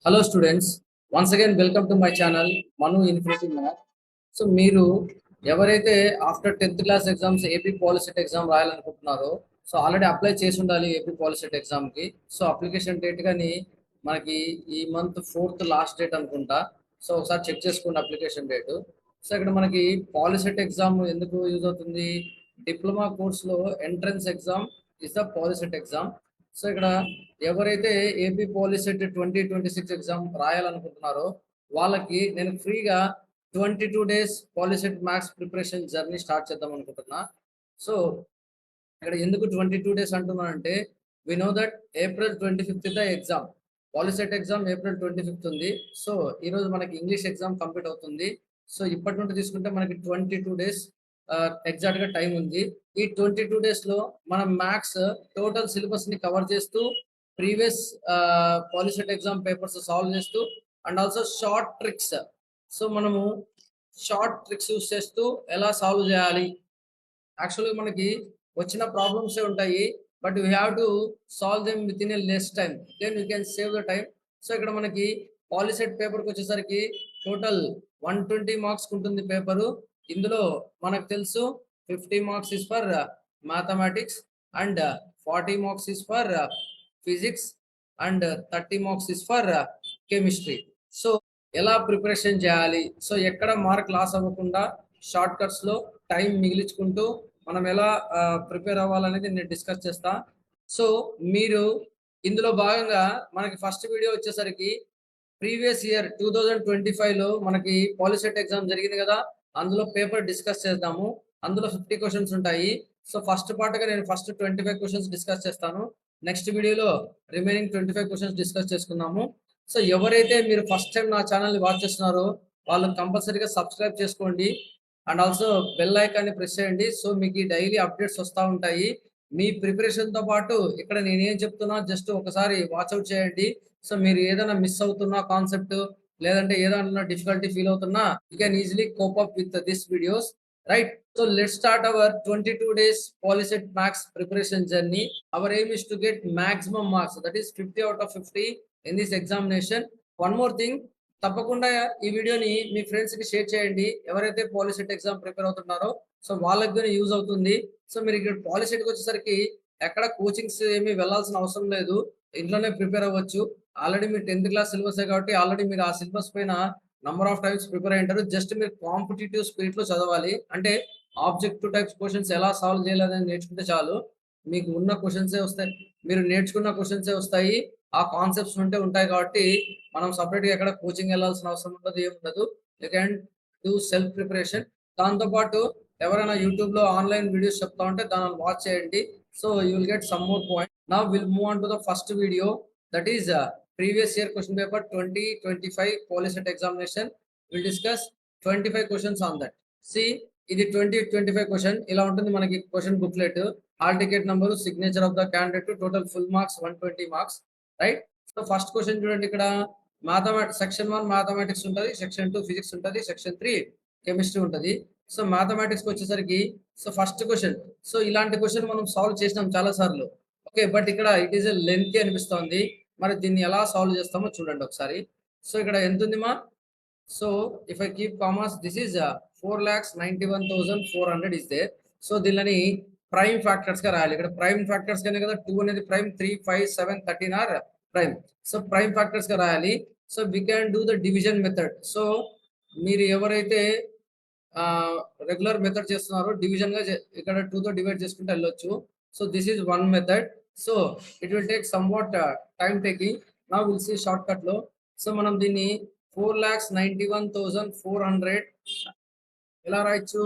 Hello students, once again welcome to my channel Manu Infinity Math. So మీరు ఎవరైతే after 10th class exams AP POLYCET exam రాయాలనుకుంటున్నారో so already apply చేసి ఉండాలి AP POLYCET ఎగ్జామ్కి. So application date కానీ మనకి ఈ మంత్ 4th లాస్ట్ డేట్ అనుకుంటా. సో ఒకసారి చెక్ చేసుకోండి అప్లికేషన్ డేట్. సో ఇక్కడ మనకి పాలిసెట్ ఎగ్జామ్ ఎందుకు యూజ్ అవుతుంది? డిప్లొమా కోర్స్లో entrance exam is the POLYCET exam. So ఇక్కడ ఎవరైతే ఏపీ పాలిసెట్ 2026 ఎగ్జామ్ రాయాలనుకుంటున్నారో వాళ్ళకి నేను ఫ్రీగా 22 days POLYCET maths preparation journey start చేద్దాం అనుకుంటున్నా. సో ఇక్కడ ఎందుకు 22 డేస్ అంటున్నానంటే we know that April 25th the exam, POLYCET exam April 25th ఉంది. సో ఈరోజు మనకి ఇంగ్లీష్ ఎగ్జామ్ కంప్లీట్ అవుతుంది. సో ఇప్పటి నుండి తీసుకుంటే మనకి 22 డేస్ ఎగ్జాక్ట్గా టైం ఉంది. ఈ 22 డేస్లో మనం మ్యాథ్స్ టోటల్ సిలబస్ని కవర్ చేస్తూ previous POLYCET exam papers solve చేస్తూ and also short tricks. So మనము షార్ట్ ట్రిక్స్ యూస్ చేస్తూ ఎలా సాల్వ్ చేయాలి. యాక్చువల్గా మనకి వచ్చిన ప్రాబ్లమ్సే ఉంటాయి, but we have to solve them with in a less time, then you can save the time. So ఇక్కడ మనకి పాలిసెట్ పేపర్కి వచ్చేసరికి టోటల్ 120 మార్క్స్ ఉంటుంది పేపరు. ఇందులో మనకు తెలుసు 50 marks is for mathematics and 40 marks is for physics and 30 marks is for chemistry. So ఎలా preparation చేయాలి, సో ఎక్కడ మార్క్ లాస్ అవ్వకుండా షార్ట్ కట్స్లో టైం మిగిలించుకుంటూ మనం ఎలా ప్రిపేర్ అవ్వాలనేది నేను డిస్కస్ చేస్తా. సో మీరు ఇందులో భాగంగా మనకి ఫస్ట్ వీడియో వచ్చేసరికి ప్రీవియస్ ఇయర్ 2025లో మనకి పాలిసెట్ ఎగ్జామ్ జరిగింది కదా, అందులో పేపర్ డిస్కస్ చేద్దాము. అందులో 50 క్వశ్చన్స్ ఉంటాయి. సో ఫస్ట్ పార్ట్గా నేను ఫస్ట్ 25 క్వశ్చన్స్ డిస్కస్ చేస్తాను. నెక్స్ట్ వీడియోలో రిమైనింగ్ 25 క్వశ్చన్స్ డిస్కస్ చేసుకుందాము. సో ఎవరైతే మీరు ఫస్ట్ టైం నా ఛానల్ని వాచ్ చేస్తున్నారో వాళ్ళు కంపల్సరీగా సబ్స్క్రైబ్ చేసుకోండి అండ్ ఆల్సో బెల్ ఐకాన్ని ప్రెస్ చేయండి. సో మీకు డైలీ అప్డేట్స్ వస్తూ ఉంటాయి. మీ ప్రిపరేషన్తో పాటు ఇక్కడ నేనేం చెప్తున్నా జస్ట్ ఒకసారి వాచ్అవుట్ చేయండి. సో మీరు ఏదైనా మిస్ అవుతున్నా కాన్సెప్ట్, లేదంటే ఏదైనా డిఫికల్టీ ఫీల్ అవుతున్నా you can easily cope up with this videos, right? So let's start our 22 days Polyset Maths preparation journey. Our aim is to get maximum marks, that is 50 out of 50 in this examination. One more thing, తప్పకుండా ఈ వీడియోని మీ ఫ్రెండ్స్కి share చేయండి. ఎవరైతే POLYCET exam prepare అవుతున్నారో so వాళ్ళకి కూడా use అవుతుంది. సో మీరు ఇక్కడ పాలిసెట్కి వచ్చేసరికి ఎక్కడ కోచింగ్స్ ఏమీ వెళ్ళాల్సిన అవసరం లేదు, ఇంట్లోనే ప్రిపేర్ అవ్వచ్చు. ఆల్రెడీ మీరు 10th క్లాస్ సిలబసే కాబట్టి ఆల్రెడీ మీరు ఆ సిలబస్ పైన నంబర్ ఆఫ్ టైమ్స్ ప్రిపేర్ అయి ఉంటారు. జస్ట్ మీరు కాంపిటేటివ్ స్పిరిట్లో చదవాలి, అంటే ఆబ్జెక్టివ్ టైప్స్ క్వశ్చన్స్ ఎలా సాల్వ్ చేయాలని నేర్చుకుంటే చాలు. మీకు ఉన్న క్వశ్చన్సే వస్తాయి, మీరు నేర్చుకున్న క్వశ్చన్సే వస్తాయి, ఆ కాన్సెప్ట్స్ ఉంటే ఉంటాయి. కాబట్టి మనం సపరేట్గా ఎక్కడ కోచింగ్ వెళ్ళాల్సిన అవసరం ఉండదు, ఏముండదు. You can do self preparation. దాంతోపాటు ఎవరైనా యూట్యూబ్లో ఆన్లైన్ వీడియోస్ చెప్తా ఉంటే దాన్ని వాచ్ చేయండి. So you will get some more point. Now we'll move on to the first video, that is previous year question paper 2025 POLYCET examination. We'll discuss 25 questions on that. See ఇది 2025 question ఇలా ఉంటుంది మనకి question booklet. Hall ticket number, signature of the candidate, total full marks 120 marks, right? So first question చూడండి, ఇక్కడ mathematics section 1 mathematics ఉంటుంది, section 2 physics ఉంటుంది, section 3 chemistry ఉంటుంది. So మ్యాథమెటిక్స్కి వచ్చేసరికి సో ఫస్ట్ క్వశ్చన్, సో ఇలాంటి క్వశ్చన్ మనం సాల్వ్ చేసినాం చాలా సార్లు, ఓకే, బట్ ఇక్కడ ఇట్ ఈస్ ఎ లెంతీ అనిపిస్తోంది. మరి దీన్ని ఎలా సాల్వ్ చేస్తామో చూడండి ఒకసారి. సో ఇక్కడ ఎంత ఉంది మా, so if I keep commas this is 4,91,400 is there. So దీనిని ప్రైమ్ ఫ్యాక్టర్స్ గా రాయాలి. ఇక్కడ ప్రైమ్ ఫ్యాక్టర్స్ గానే కదా, 2 అనేది prime, 3, 5, 7, 13 are prime. So prime factors గా రాయాలి. So we can do the division method. So మీరు ఎవరైతే రెగ్యులర్ మెథడ్ చేస్తున్నారో డివిజన్ గా ఇక్కడ 2 తో డివైడ్ చేసుకుంటే వెళ్ళొచ్చు. So this is one method. So it will take somewhat time taking. Now we'll see shortcut లో. సో మనం దీన్ని 4,91,400 ఎలా రాయొచ్చు,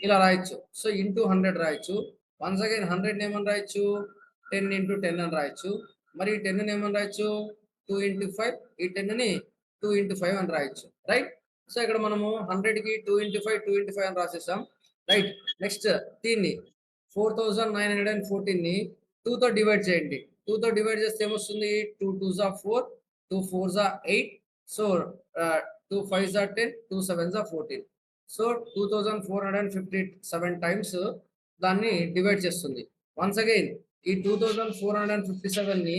ఇలా రాయొచ్చు. సో ఇంటూ 100 రాయొచ్చు. వన్స్ అగైన్ 100 ఏమని రాయొచ్చు, 10 into 10 అని రాయొచ్చు. మరి 10 ఏమని రాయొచ్చు, 2 into 5, ఈ 10ని 2 into 5 అని రాయొచ్చు, రైట్? సో ఇక్కడ మనము 100కి 2 into 5, 2 into 5 అని రాసేసాం, రైట్? నెక్స్ట్ దీన్ని 4,914ని 2తో డివైడ్ చేయండి. 2తో డివైడ్ చేస్తే ఏమొస్తుంది, 2 2s are 4, 2 4s are 8. So 2 5s are 10, 2 7s are 14. So 2457 times దాన్ని డివైడ్ చేస్తుంది. వన్స్ అగైన్ ఈ 2457ని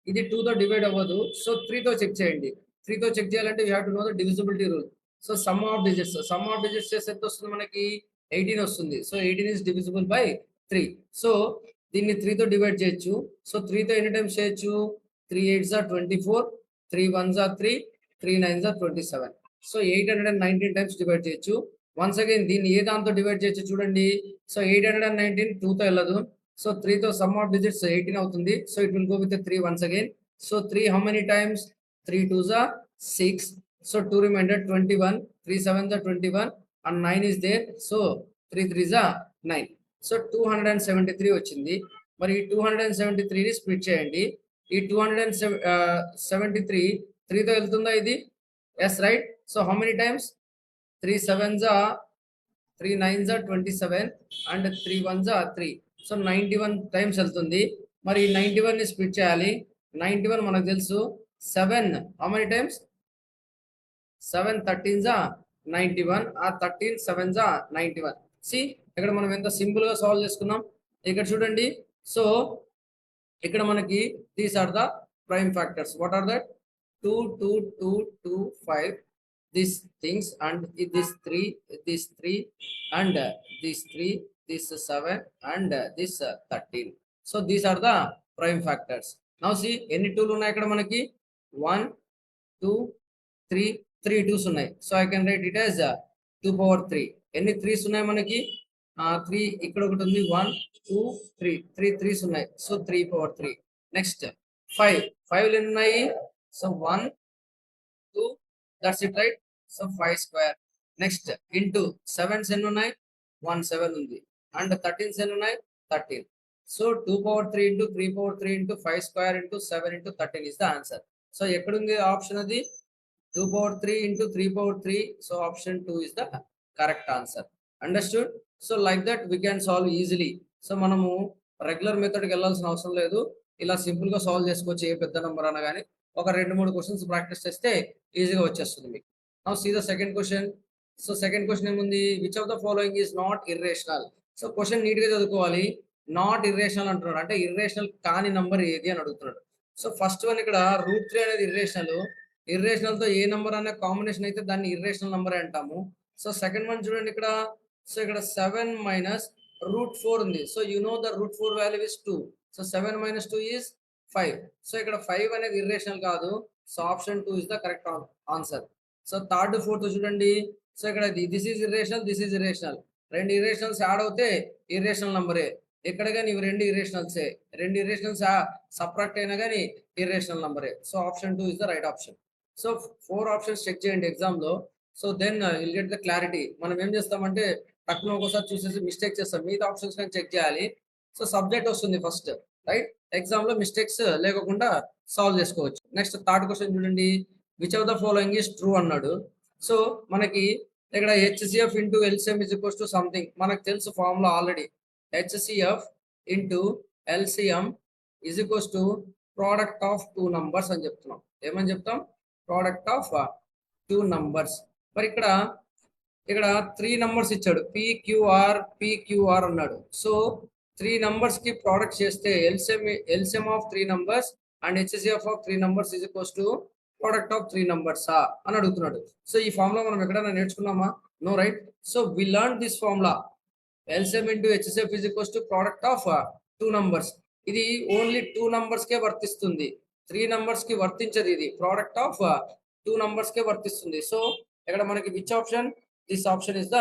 ఇది 2 తో డివైడ్ అవ్వదు. సో 3 తో చెక్ చేయండి. 3 తో చెక్ చేయాలంటే you have to know the divisibility rule. So some of digits చేస్తే ఎంత వస్తుంది మనకి? 18 వస్తుంది. So 18 is divisible by 3. So దీన్ని 3 తో డివైడ్ చేయొచ్చు. సో 3 తో ఎన్ని టైమ్స్ చేయొచ్చు? 3 8s are 24, 3 1s are 3, 3 9s are 27. So 819 times divide చేయొచ్చు. వన్స్ అగైన్ దీన్ని ఏ దాంతో డివైడ్ చేయొచ్చు చూడండి. సో 819 2 తో వెళ్ళదు. సో 3 తో సమ్ ఆఫ్ డిజిట్స్ 18 అవుతుంది. So it will go with 3 once again. So 3 how many times? 3 2s are 6. So 2 remainder 21, 3 7s are 21 and 9 is there. So 3 3s are 9. So 273 వచ్చింది. మరి ఈ 273ని స్ప్లిట్ చేయండి. ఈ 273 3 తో వెళ్తుందా ఇది? Yes right. So how many times? 3 7s are 3 9s are 27 and 3 1s are 3. So 91 times వెళ్తుంది. మరి 91 ని స్ప్లిట్ చేయాలి. 91 మనకు తెలుసు. 7 how many times? 7 13s are 91 or 13 7s are 91. C ఇక్కడ మనం ఎంత సింపుల్ గా సాల్వ్ చేసుకున్నాం. ఇక్కడ చూడండి. సో ఇక్కడ మనకి these are the prime factors. What are that? 2 2 2 2 5 these things and this 3 and this 3 this 7 and this 13. So these are the prime factors. Now see ఎన్ని 2లు ఉన్నాయి ఇక్కడ మనకి? 1 2 3 3 2s ఉన్నాయి. So I can write it as 2 power 3. ఎన్ని 3s ఉన్నాయి మనకి? 3 ఇక్కడ ఒకటి ఉంది. 1 2 3 3 3s ఉన్నాయి. So 3 power 3. నెక్స్ట్ 5 5లు ఎన్ని ఉన్నాయి? So 1 2 that's it right. So 5 square. Next into 7s ఎన్ని ఉన్నాయి? 1 7 ఉంది. అండ్ 13s ఎన్ని ఉన్నాయి? 13. So 2 power 3 into 3 power 3 into 5 square into 7 into 13 is the answer. So ఎక్కడుంది ఆప్షన్ అది? 2 power 3 into 3 power 3. So option 2 is the correct answer. Understood? So like that we can solve easily. So మనము regular మెథడ్కి వెళ్ళాల్సిన అవసరం లేదు. ఇలా simple గా solve చేసుకోవచ్చు. ఏ పెద్ద నెంబర్ అన్నా కానీ ఒక 2-3 క్వశ్చన్స్ ప్రాక్టీస్ చేస్తే ఈజీగా వచ్చేస్తుంది మీకు. Now see the second question. So second question ఏముంది? Which of the following is not irrational. So question neat గా చదువుకోవాలి. నాట్ ఇర్రేషనల్ అంటున్నాడు అంటే ఇర్రేషనల్ కాని నంబర్ ఏది అని అడుగుతున్నాడు. సో ఫస్ట్ వన్ ఇక్కడ √3 అనేది ఇర్రేషనల్. ఇర్రేషనల్ తో ఏ నంబర్ అనే కాంబినేషన్ అయితే దాన్ని ఇర్రేషనల్ నంబర్ అంటాము. సో సెకండ్ వన్ చూడండి ఇక్కడ. సో ఇక్కడ 7 మైనస్ √4 ఉంది. So you know the √4 value is 2. So 7 minus 2 is 5. So ఇక్కడ 5 అనేది ఇర్రేషనల్ కాదు. So option 2 is the correct answer. So third fourth చూడండి. సో ఇక్కడ this is irrational, this is irrational. రెండు ఇర్రేషనల్స్ యాడ్ అవుతే ఇర్రేషనల్ నంబరే. ఎక్కడ కానీ ఇవి రెండు ఇర్రేషనల్సే. రెండు ఇర్రేషనల్స్ సబ్ట్రాక్ట్ అయినా కానీ ఇర్రేషనల్ నంబరే. So option 2 is the right option. So 4 options check చేయండి ఎగ్జామ్ లో. So then will get the clarity. మనం ఏం చేస్తామంటే టక్కున ఒకసారి చూసేసి మిస్టేక్ చేస్తాం. మిగతా ఆప్షన్స్ కానీ చెక్ చేయాలి. సో సబ్జెక్ట్ వస్తుంది ఫస్ట్ రైట్. ఎగ్జామ్ లో మిస్టేక్స్ లేకుండా సాల్వ్ చేసుకోవచ్చు. నెక్స్ట్ థర్డ్ క్వశ్చన్ చూడండి. Which of the following is true అన్నాడు. సో మనకి ఇక్కడ HCF into LCM is equals to something మనకు తెలుసు formula already. HCF into LCM is equals to product of 2 numbers అని చెప్తున్నాం. ఏమని చెప్తాం? Product of 2 numbers. మరి ఇక్కడ 3 నంబర్స్ ఇచ్చాడు. PQR అన్నాడు. సో 3 నంబర్స్ కి ప్రోడక్ట్ చేస్తే LCM of 3 numbers and HCF of 3 numbers is equals to product of 3 నంబర్సా అని అడుగుతున్నాడు. సో ఈ ఫార్ములా మనం ఎక్కడైనా నేర్చుకున్నామా? No right. So we learn this formula. LCM into HCF is equals to product of 2 numbers. ఇది only 2 numbers కే వర్తిస్తుంది. 3 నంబర్స్ కి వర్తించదు. ఇది ప్రోడక్ట్ ఆఫ్ 2 నంబర్స్ కే వర్తిస్తుంది. సో ఇక్కడ మనకి which option? This option is the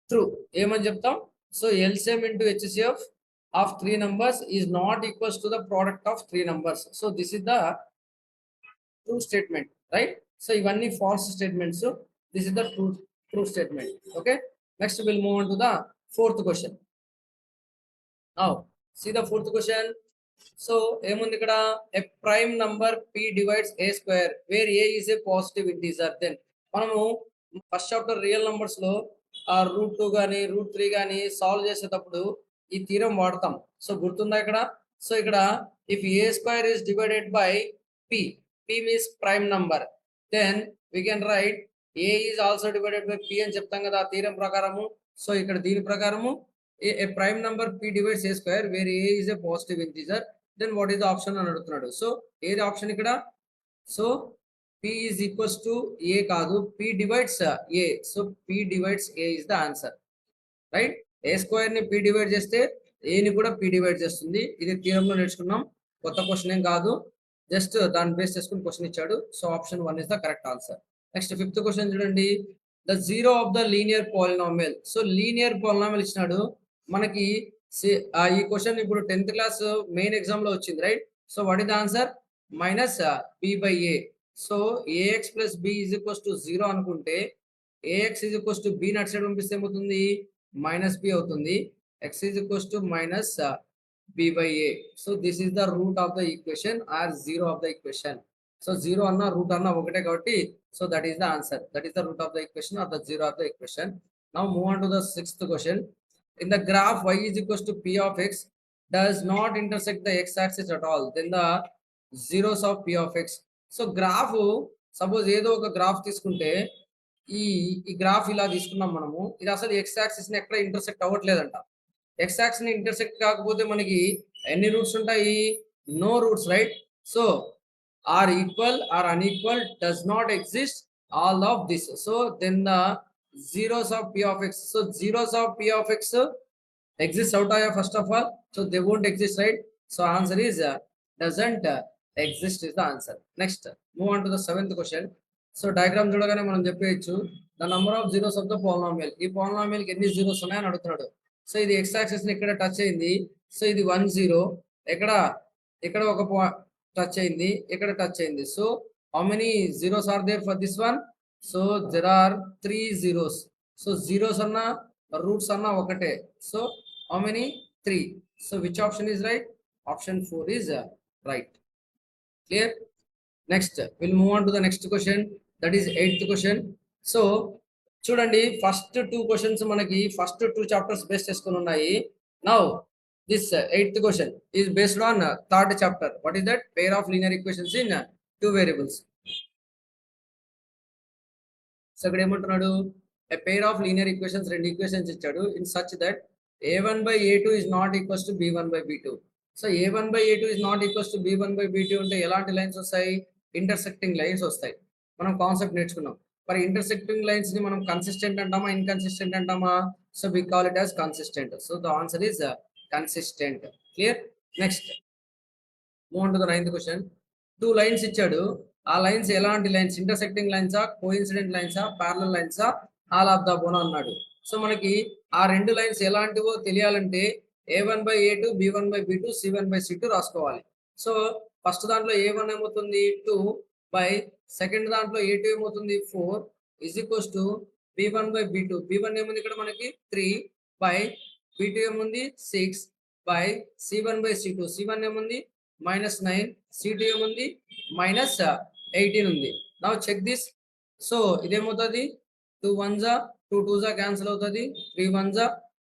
true. ఏమని చెప్తాం? So LCM into HCF of 3 numbers is not equals to the product of 3 numbers. So this is the true statement right. So ఇవన్నీ false statements. This is the true statement. Okay. Next will move on to the fourth question. Now see the fourth question. So ఏముంది ఇక్కడ? A prime number P divides A square where A is a positive integer. Then మనము first chapter real numbers లో √2 కానీ √3 కానీ solve చేసేటప్పుడు ఈ theorem వాడతాం. So గుర్తుందా ఇక్కడ? సో ఇక్కడ if A square is divided by P means prime number, then we can write A is also divided by P అని చెప్తాం కదా ఆ థీరం ప్రకారము. సో ఇక్కడ దీని ప్రకారము a prime number P divides A square where A is a positive integer, then what is the option అని అడుగుతున్నాడు. సో ఏది ఆప్షన్ ఇక్కడ? So p is equals to A కాదు, p divides A. So p divides A is the answer, right? A square ని p divide చేస్తే ఏని కూడా p divide చేస్తుంది. ఇది థియరంలో నేర్చుకున్నాం, కొత్త క్వశ్చన్ ఏం కాదు, జస్ట్ దాన్ని బేస్ చేసుకుని క్వశ్చన్ ఇచ్చాడు. So option 1 is the correct answer. Next 5th question చూడండి. The zero of the linear polynomial. So linear polynomial ఇచ్చినాడు మనకి. ఈ క్వశ్చన్ ఇప్పుడు 10th క్లాస్ మెయిన్ ఎగ్జామ్ లో వచ్చింది, right? So what is the answer? Minus b by A. So AX plus B is equals to 0 అనుకుంటే AX is equals to B నట్ side పంపిస్తే ఏమవుతుంది? మైనస్ బి అవుతుంది. X is equals to minus b by a. So this is the root of the equation or zero of the equation. So zero anna root anna ఒకటే కాబట్టి so that is the answer. That is the root of the equation or the zero of the equation. Now move on to the 6th question. In the graph y is equals to p of x does not intersect the x axis at all. Then the zeros of p of x. So graph suppose ఏదో ఒక graph తీసుకుంటే ఈ graph ఇలా తీసుకున్నాం మనము. ఇది అసలు x axis ని ఎక్కడ ఇంటర్సెక్ట్ అవ్వట్లేదంట. x యాక్సిస్ ని ఇంటర్సెక్ట్ కాకపోతే మనకి ఎన్ని రూట్స్ ఉంటాయి? No roots, right? So or equal or unequal does not exist all of this. So then the zeros of p of x. So zeros of p of x exist out of first of all. So they won't exist, right? So answer is doesn't exist is the answer. Next, move on to the 7th question. So diagram చూడగానే మనం చెప్పేయచ్చు the number of zeros of the polynomial. ఈ polynomial కి ఎన్ని zeros ఉన్నాయని అడుగుతున్నాడు. So ఇది x axis ని ఇక్కడ టచ్ అయింది. సో ఇది 1 0, ఇక్కడ ఒక టచ్ అయింది, ఇక్కడ టచ్ అయింది. So how many zeros are there for this one? So there are 3 zeros. So zeros అన్న రూట్స్ అన్న ఒకటే. So how many? 3. So which option is right? Option 4 is right. Clear? Next, we'll move on to the next question. That is 8th question. So చూడండి, first 2 questions మనకి first 2 chapters base చేసుకొని ఉన్నాయి. Now this 8th question is based on 3rd chapter. What is that? Pair of linear equations in 2 variables. So ఇక్కడ ఏమంటున్నాడు? A pair of linear equations, 2 equations ఇచ్చాడు. In such that a1 by a2 is not equals to b1 by b2. So a1 by a2 is not equals to b1 by b2 అంటే ఎలాంటి lines వస్తాయి? Intersecting lines వస్తాయి. మనం concept నేర్చుకున్నాం. మరి intersecting lines ని మనం కన్సిస్టెంట్ అంటామా, ఇన్కన్సిస్టెంట్ అంటామా? So we call it as consistent. So the answer is consistent. Clear? Next, move on to the 9th question. 2 lines ఇచ్చాడు. ఆ లైన్స్ ఎలాంటి లైన్స్? ఇంటర్సెక్టింగ్ లైన్సా, కోఇన్సిడెంట్ లైన్సా, ప్యారలల్ లైన్సా, ఆల్ ఆఫ్ ద బోన్ అన్నాడు. So మనకి ఆ 2 లైన్స్ ఎలాంటివో తెలియాలంటే a1 by a2, b1 by b2, c1 by c2 రాసుకోవాలి. సో ఫస్ట్ దాంట్లో a1 ఏమవుతుంది? 2 బై సెకండ్ దాంట్లో a2 ఏమవుతుంది? 4 is equals to b1 by b2. b1 ఏముంది ఇక్కడ మనకి? 3 బై b2 ఏముంది? 6 by c1 by c2. c1 ఏముంది? -9. c2 ఏముంది? -18 ఉంది. Now check this. సో ఇదేమవుతుంది? 2 1s 2 2s క్యాన్సిల్ అవుతుంది, 3 1s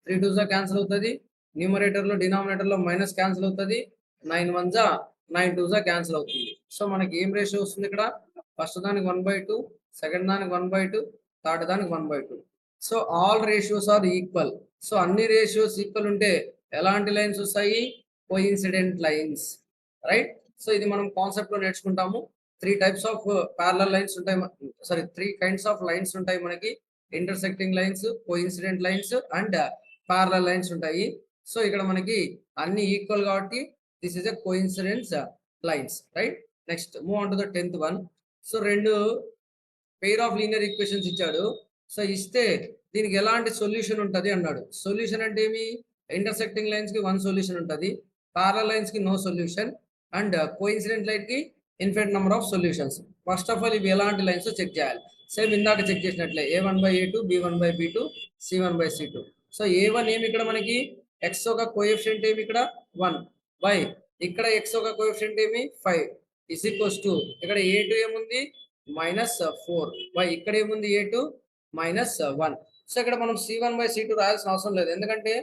3 2s క్యాన్సిల్ అవుతుంది, న్యూమరేటర్ లో డినామినేటర్ లో మైనస్ క్యాన్సిల్ అవుతుంది, 9 1s 9 2s క్యాన్సిల్ అవుతుంది. సో మనకి ఏం రేషియో వస్తుంది ఇక్కడ? ఫస్ట్ దానికి 1/2, సెకండ్ దానికి 1/2, థర్డ్ దానికి 1/2. So all ratios are equal. So అన్ని రేషియోస్ ఈక్వల్ ఉంటే ఎలాంటి లైన్స్ వస్తాయి? Coincident lines, right? సో ఇది మనం కాన్సెప్ట్ లో నేర్చుకుంటాము. 3 టైప్స్ ఆఫ్ ప్యారలల్ లైన్స్ ఉంటాయి, 3 కైండ్స్ ఆఫ్ లైన్స్ ఉంటాయి మనకి. Intersecting lines, coincident lines and parallel lines ఉంటాయి. సో ఇక్కడ మనకి అన్ని ఈక్వల్ కాబట్టి this is a coincidence lines, right? Next, move on to the 10th one. So 2 pair of linear equations ఇచ్చాడు. So ఇస్తే దీనికి ఎలాంటి సొల్యూషన్ ఉంటుంది అన్నాడు. సొల్యూషన్ అంటే ఏమి? ఇంటర్సెక్టింగ్ లైన్స్ కి 1 సొల్యూషన్ ఉంటుంది, ప్యారలల్ లైన్స్ కి no solution and coincident line కి infinite number of solutions. First of all ఇవి ఎలాంటి లైన్స్ చెక్ చేయాలి. సేమ్ ఇందాక చెక్ చేసినట్లే a1 by a2, b1 by b2, c1 by c2. So a1 ఏమి ఇక్కడ మనకి? x ఒక కోఎఫిషియంట్ ఏమి ఇక్కడ? 1 బై ఇక్కడ x ఒక కోఎఫిషియంట్ ఏమి? 5 ఇస్ ఈక్వల్స్ టు ఇక్కడ a2 ఏముంది? -4 బై ఇక్కడ ఏముంది? a2 -1. సో ఇక్కడ మనం c1 by c2 రాయాల్సిన అవసరం లేదు, ఎందుకంటే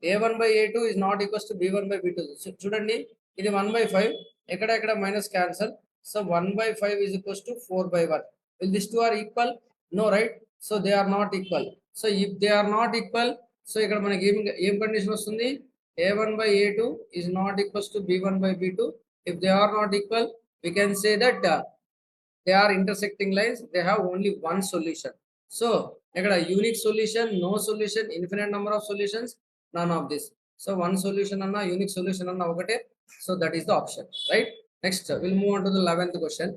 a1 by a2 is not equals to b1 by b2. చూడండి, ఇది 1/5, ఇక్కడ minus cancel. So 1/5 is equals to 4/1. Will these 2 are equal? No, right? So they are not equal. So if they are not equal, so ఇక్కడ మనకి ఏం condition వస్తుంది? A1 by A2 is not equals to B1 by B2. If they are not equal, we can say that they are intersecting lines, they have only one solution. So ఇక్కడ unique solution, no solution, infinite number of solutions, none of this. So one solution అన్న unique solution అన్న ఒకటే. So that is the option, right? Next we'll move on to the 11th question.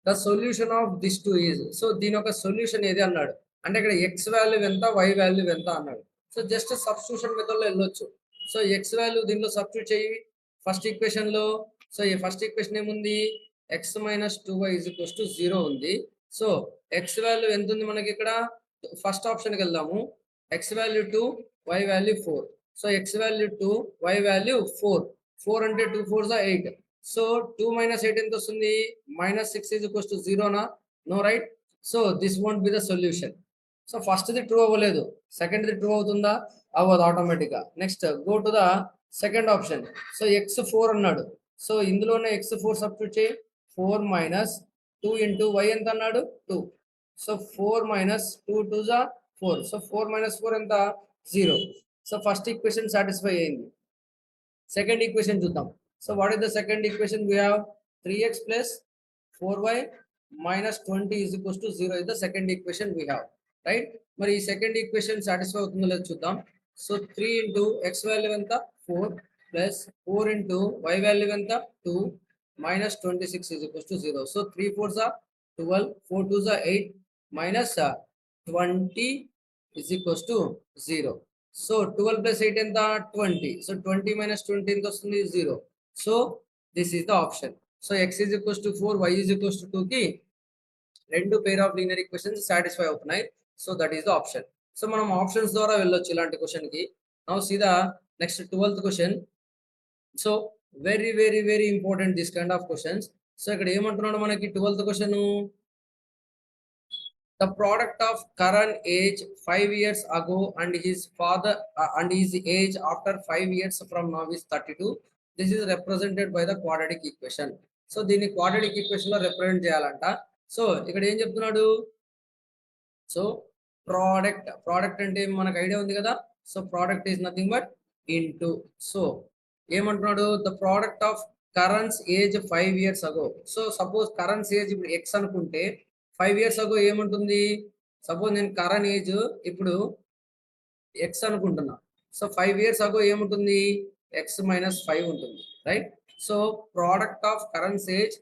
The solution of this two is, so దీని యొక్క solution ఏది అన్నాడు అంటే ఇక్కడ x value ఎంత y వాల్యూ ఎంత అన్నాడు. సో జస్ట్ సబ్స్టిట్యూషన్ మెథడ్ లో వెళ్ళొచ్చు. సో x వాల్యూ దీనిలో సబ్స్టిట్యూట్ చేయి ఫస్ట్ ఈక్వేషన్ లో. సో ఈ ఫస్ట్ ఈక్వేషన్ ఏముంది, x minus 2y is equals to 0 ఉంది. సో x వాల్యూ ఎంత ఉంది మనకి ఇక్కడ, ఫస్ట్ ఆప్షన్కి వెళ్దాము. x value 2, y value 4. So x value 2, y value 4. 4 అంటే 2 4 8. సో 2 minus 8 ఎంత వస్తుంది, -6 is equals to 0 నా, no right. So this won't be the solution. So ఫస్ట్ది ట్రూ అవ్వలేదు, సెకండ్ది ట్రూ అవుతుందా, అవ్వదు ఆటోమేటిక్గా. Next go to the second option. So x4 అన్నాడు. సో ఇందులోనే x4 సబ్స్టిట్యూట్ చేయి. 4 minus 2 into y ఎంత అన్నాడు 2. సో 4 minus 2 2 జా 4. సో 4 minus 4 ఎంత 0. సో ఫస్ట్ ఈక్వేషన్ సాటిస్ఫై అయింది. సెకండ్ ఈక్వేషన్ చూద్దాం. So what is the second equation, we have 3x plus 4y minus 20 is equals to 0 is the second equation we have, right? మరి ఈ second equation satisfy అవుతుందో లేదో చూద్దాం. So 3 into x value ఎంత 4 plus 4 into y value ఎంత 2 minus 26 is equals to 0. So 3 4s are 12, 4 2s are 8, minus 20 is equals to 0. So 12 plus 8 ఎంత 20. So 20 minus 20 ఎంత వస్తుంది 0. So this is the option. So x is equals to 4, y is equals to 2 కి రెండు pair of linear equations satisfy అవుతున్నాయి. So that is the option. So మనం options ద్వారా వెళ్ళొచ్చు ఇలాంటి క్వశ్చన్ కి. Now see the next 12th question. So very very very important this kind of questions. So ఇక్కడ ఏమంటున్నాడు మనకి 12th question, the product of Karan age 5 years ago and his father and his age after 5 years from now is 32. This is represented by the quadratic equation. So దీన్ని quadratic equation లో represent చేయాలంట. So ఇక్కడ ఏం చెప్తున్నాడు, so product అంటే మనకు idea ఉంది కదా. So product is nothing but into. So ఏమంటున్నాడు, the product of Karan's age 5 years ago. So suppose Karan's age ఇప్పుడు ఎక్స్ అనుకుంటే 5 years ago ఏముంటుంది, సపోజ్ నేను కరెంట్ ఏజ్ ఇప్పుడు ఎక్స్ అనుకుంటున్నా. సో 5 years ago ఏముంటుంది, ఎక్స్ మైనస్ 5 ఉంటుంది, right. So product of Karan's age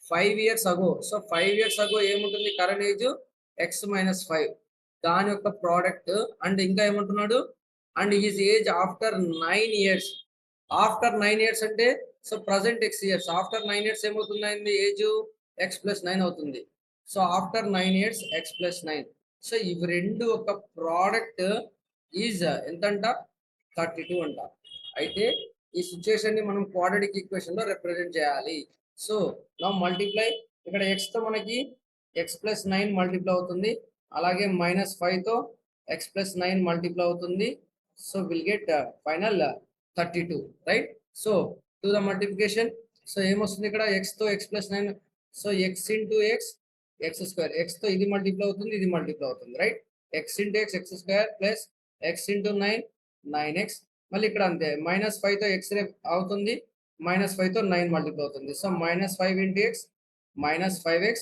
5 years ago. So 5 years ago ఏముంటుంది current age x minus 5, దాని యొక్క ప్రోడక్ట్. అండ్ ఇంకా ఏమంటున్నాడు, and his age after 9 years. After 9 years అంటే so present x years, after 9 years ఏమవుతుంది age x plus 9 అవుతుంది. So after 9 years x plus 9. So ఇవి రెండు ఒక ప్రోడక్ట్ ఈజ్ ఎంతంట 32 అంట. అయితే ఈ సిచ్యువేషన్ ని మనం క్వాడ్రాటిక్ ఈక్వేషన్ లో రిప్రజెంట్ చేయాలి. సో నా మల్టిప్లై, ఇక్కడ x తో మనకి x plus 9 మల్టిప్లై అవుతుంది, అలాగే -5 తో x plus 9 మల్టిప్లై అవుతుంది. So will get final 32, right. So to the multiplication, so ఏమొస్తుంది ఇక్కడ x తో x plus 9. So x into x x square, x తో ఇది మల్టిప్లై అవుతుంది, ఇది మల్టిప్లై అవుతుంది, right. x into x x square plus x into 9 9x. మళ్ళీ ఇక్కడ అంతే, -5 తో x అవుతుంది, -5 తో 9 మల్టిప్లై అవుతుంది. So -5 into x -5x.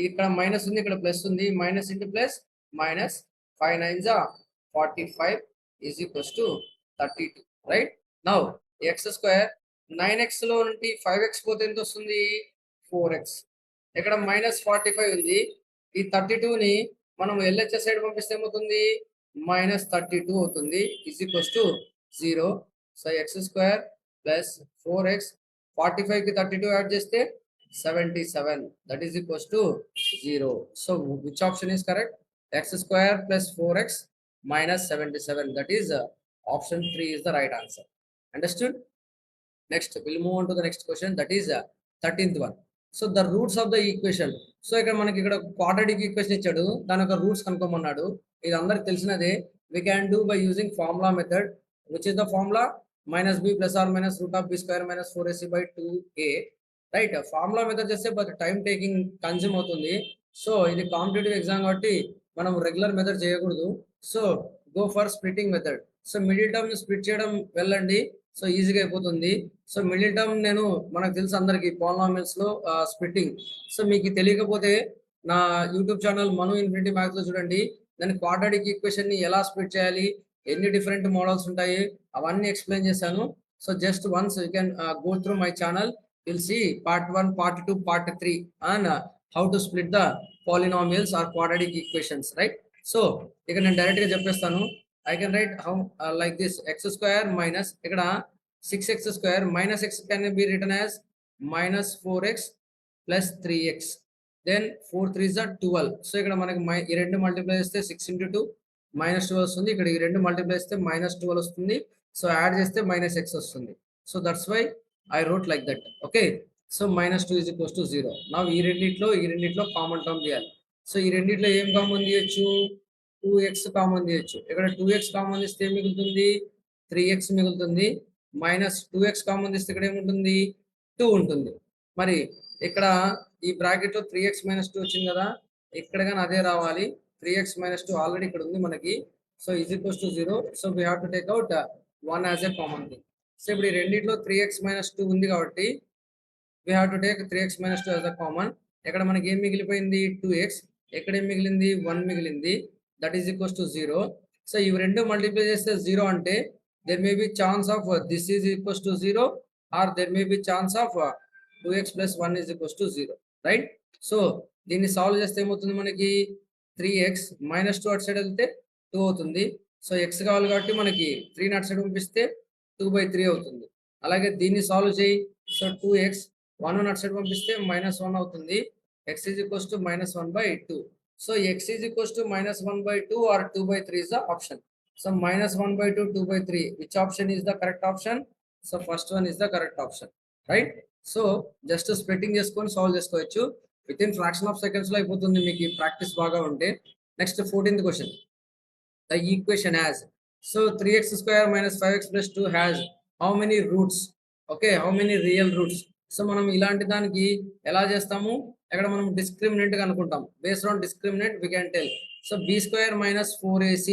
ఇక్కడ మైనస్ ఉంది, ఇక్కడ ప్లస్ ఉంది, minus into plus minus 5 9s are 45 is equals to 32, right. Now x square 9x లో నుండి 5x పోతే ఎంత వస్తుంది 4x. ఇక్కడ -45 ఉంది, ఈ 32ని మనం LHS సైడ్ పంపిస్తే ఏమవుతుంది -32 అవుతుంది, is equals to 0. So x square plus 4x, 45 కి 32 యాడ్ చేస్తే 77, that is equals to 0. So which option is correct? X square plus 4x minus 77, that is option 3 is the right answer. Understood? Next we'll move on to the next question, that is 13th one. So the roots of the equation. So ఇక్కడ మనకి ఇక్కడ quadratic equation ఇచ్చాడు, దాని యొక్క roots కనుక్కోమన్నాడు. ఇది అందరికి తెలిసినదే. We can do by using formula method, which is the formula -b plus or minus root of b square minus 4ac by 2a. Right. Formula method చేస్తే బట్ టైం టేకింగ్ కన్జ్యూమ్ అవుతుంది. So ఇది competitive exam కాబట్టి మనం regular method చేయకూడదు. So go for splitting method. So middle term split చేయడం వెళ్ళండి. So ఈజీగా అయిపోతుంది. సో మిడిల్ టర్మ్ నేను మనకు తెలుసు అందరికి పాలినామియల్స్ లో స్ప్లిట్టింగ్. సో మీకు తెలియకపోతే నా యూట్యూబ్ ఛానల్ మను ఇన్ఫినిటీ మ్యాథ్స్ లో చూడండి. దాని క్వాడ్రాటిక్ ఈక్వేషన్ ని ఎలా స్ప్లిట్ చేయాలి, ఎన్ని డిఫరెంట్ మోడల్స్ ఉంటాయి, అవన్నీ ఎక్స్ప్లెయిన్ చేశాను. So just once you can go through my channel, we'll see part 1, part 2, part 3 and how to split the polynomials or quadratic equations, right? So ఇక నేను direct గా చెప్పేస్తాను. I can write how like this x square minus ఇక్కడ 6x square minus x can be written as minus 4x plus 3x. Then 4 3s are 12. So ఇక్కడ మనకి ఈ రెండు multiply చేస్తే 6 into 2 minus 12 వస్తుంది. ఇక్కడ ఈ రెండు మల్టిప్లై చేస్తే minus 12 వస్తుంది. సో యాడ్ చేస్తే minus x వస్తుంది. So that's why I wrote like that. Okay, so minus 2 is equals to 0. నా ఈ రెండిట్లో కామన్ టర్మ్ తీయాలి. సో ఈ రెండిట్లో ఏం కామన్ తీయొచ్చు? 2x కామన్ తీయొచ్చు. ఇక్కడ 2x కామన్ తీస్తే ఏం మిగులుతుంది? 3x మిగులుతుంది. మైనస్ 2x కామన్ తీస్తే ఇక్కడ ఏముంటుంది? 2 ఉంటుంది. మరి ఇక్కడ ఈ బ్రాకెట్ లో 3x మైనస్ 2 వచ్చింది కదా, ఇక్కడ కానీ అదే రావాలి. 3x మైనస్ 2 ఆల్రెడీ ఇక్కడ ఉంది మనకి. So is equals to 0. So we have to take out 1 as a common thing. So ఇప్పుడు ఈ రెండిట్లో 3x మైనస్ 2 ఉంది కాబట్టి we have to take 3x minus 2 as a common. ఇక్కడ మనకి ఏం మిగిలిపోయింది? 2x. ఎక్కడ ఏం మిగిలింది? 1 మిగిలింది. That is equals to 0. So ఇవి రెండు మల్టిప్లై చేస్తే 0 అంటే there may be chance of this is equals to 0 or there may be chance of 2x plus 1 is equals to 0, right? So దీన్ని సాల్వ్ చేస్తే ఏమవుతుంది మనకి? 3x మైనస్ 2 అటు side వెళ్తే 2 అవుతుంది. సో x కావాలి కాబట్టి మనకి 3 అటు సైడ్ పంపిస్తే 2/3 అవుతుంది. అలాగే దీన్ని సాల్వ్ చేయి. సో 2x 1 అటు సైడ్ పంపిస్తే -1 అవుతుంది. x is equals to -1/2. So x is equals to -1/2 or 2/3 is the option. So -1/2, 2/3. Which option is the correct option? So first one is the correct option, right? So just splitting చేసుకొని solve చేసుకోవచ్చు. With in fraction of seconds లో అయిపోతుంది మీకు ఈ practice బాగా ఉంటే. Next 14th question. The equation has, so 3x square minus 5x plus 2 has how many roots? Okay, how many real roots? So మనం ఇలాంటి దానికి ఎలా చేస్తాము? ఇక్కడ మనం డిస్క్రిమినెంట్ గా అనుకుంటాం. Based on discriminant we can tell. So b square minus 4ac,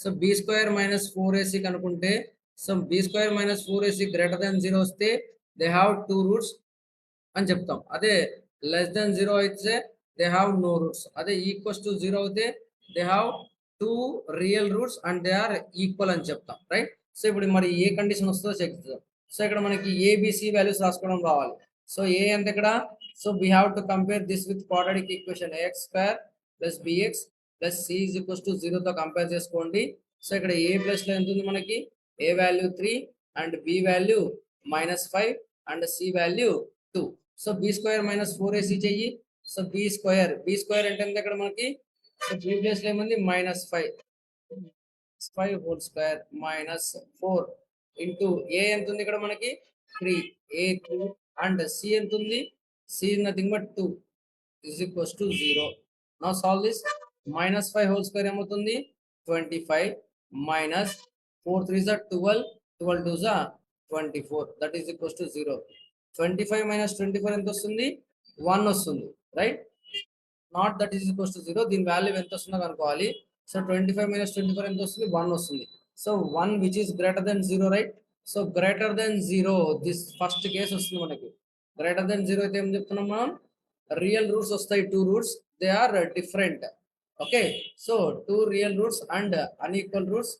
so b square minus 4ac కనుకుంటే, so b square minus 4ac greater than 0 వస్తే దే హ్యావ్ 2 రూట్స్ అని చెప్తాం. అదే లెస్ దెన్ 0 అయితే దే హ్యావ్ నో రూట్స్. అదే equals to 0 అయితే they have 2 real roots and they are equal అని చెప్తాం, రైట్? సో ఇప్పుడు మరి ఏ కండిషన్ వస్తుందో చెక్ చేద్దాం. సో ఇక్కడ మనకి ఏబిసి వాల్యూస్ రాసుకోవడం రావాలి. సో ఏ ఎంత ఇక్కడ? So we have to compare this with quadratic equation ax square plus bx plus c is equals to 0 తో కంపేర్ చేసుకోండి. సో ఇక్కడ ఏ ప్లస్ లో ఎంత ఉంది మనకి? a value 3 and b value -5 and c value 2. So b square minus 4ac చెయ్యి. So b square అంటే ఎంత ఇక్కడ మనకి? సో b ప్లస్ లో ఏముంది? -5 హోల్ స్క్వేర్ మైనస్ 4 ఇంటూ ఏ ఎంత ఉంది ఇక్కడ మనకి? 3, a3 అండ్ c ఎంత ఉంది? c is nothing but 2 is equals to 0. Now solve this. -5 whole square ఏమవుతుంది? 25 minus 4 3s are 12, 12 2s are 24. That is equals to 0. 25 minus 24 ఎంత వస్తుంది? 1 వస్తుంది, right? Not that is equals to 0. దీని value ఎంత వస్తుందో కనుక్కోవాలి. సో 25 minus 24 ఎంత వస్తుంది? 1 వస్తుంది. So 1 which is greater than 0, right? So greater than 0 this first case వస్తుంది మనకి. గ్రేటర్ దెన్ 0 అయితే ఏం చెప్తున్నాం మనం? రియల్ రూట్స్ వస్తాయి, 2 roots, they are different. Okay, so 2 real roots and unequal roots,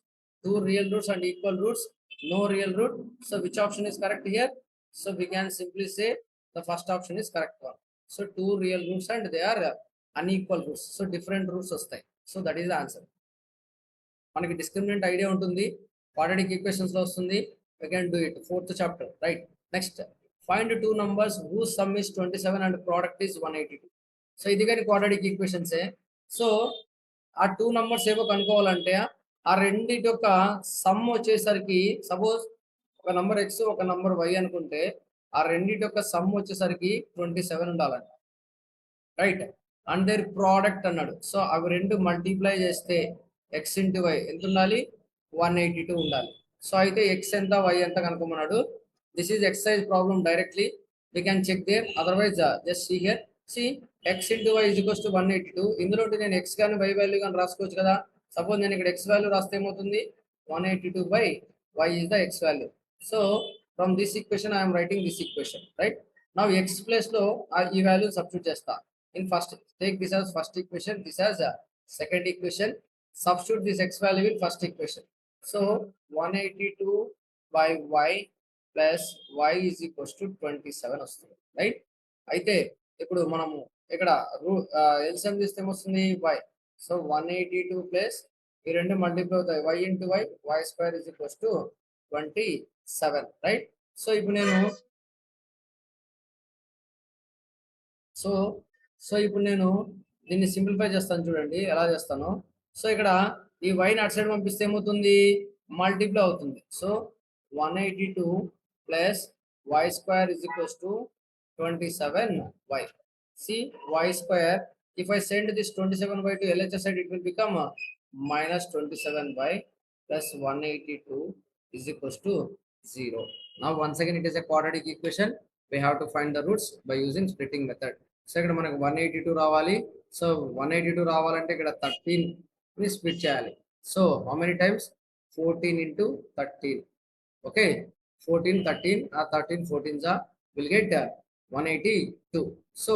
2 real roots and equal roots, no real root. So which option is correct here? So we can simply say the first option is correct one. So 2 real roots and they are unequal roots. So different roots వస్తాయి. So that is the answer. మనకి discriminant idea ఉంటుంది, quadratic equations లో వస్తుంది. We can do it. 4th chapter, right? Next, find 2 numbers whose sum is 27 and product is 182. So ఇది కానీ quadratic ఈక్వేషన్సే. So ఆ 2 numbers ఏవో కనుక్కోవాలంటే ఆ రెండింటి యొక్క సమ్ వచ్చేసరికి, సపోజ్ ఒక నంబర్ ఎక్స్ ఒక నంబర్ వై అనుకుంటే ఆ రెండింటి యొక్క సమ్ వచ్చేసరికి 27 ఉండాలంట, రైట్? అండ్ దేర్ ప్రోడక్ట్ అన్నాడు. సో అవి రెండు మల్టిప్లై చేస్తే ఎక్స్ ఇంటూ వై ఎంత ఉండాలి? 182 ఉండాలి. సో అయితే ఎక్స్ ఎంత వై ఎంత కనుక్కోమన్నాడు. This is exercise problem directly, we can check there. Otherwise just see here, c x into y is equals to 182. ఇందులో నేను ఎక్స్ కానీ వై వాల్యూ కానీ రాసుకోవచ్చు కదా. సపోజ్ నేను ఇక్కడ ఎక్స్ వాల్యూ రాస్తే ఏమవుతుంది? 182 by y is the x value. So from this equation I am writing this equation, right? Now x place లో ఈ వాల్యూ సబ్స్టిట్యూట్ చేస్తా. In first, take this as first equation, this as a second equation. Substitute this x value in first equation. So 182 by y plus y is equals to 27 వస్తుంది, right? అయితే ఇప్పుడు మనము ఇక్కడ LCM తీస్తే ఏమొస్తుంది y. So 182 plus ఈ రెండు multiply అవుతాయి, y into y square is equals to 27, right? So ఇప్పుడు నేను ఇప్పుడు నేను దీన్ని సింప్లిఫై చేస్తాను, చూడండి ఎలా చేస్తాను. సో ఇక్కడ ఈ వైని అటు సైడ్ పంపిస్తే ఏమవుతుంది, మల్టిప్లై అవుతుంది. So 182 plus y square is equals to 27y. See, y square, if I send this 27y to LHS side, it will become minus 27y plus 182 is equals to 0. Now once again it is a quadratic equation. We have to find the roots by using splitting method. So ఇక్కడ మనకు 182 రావాలి. So 182 రావాలంటే ఇక్కడ 13 ని split చేయాలి. So how many times? 14 into 13. Okay, 14 13 13 14s will get 182. So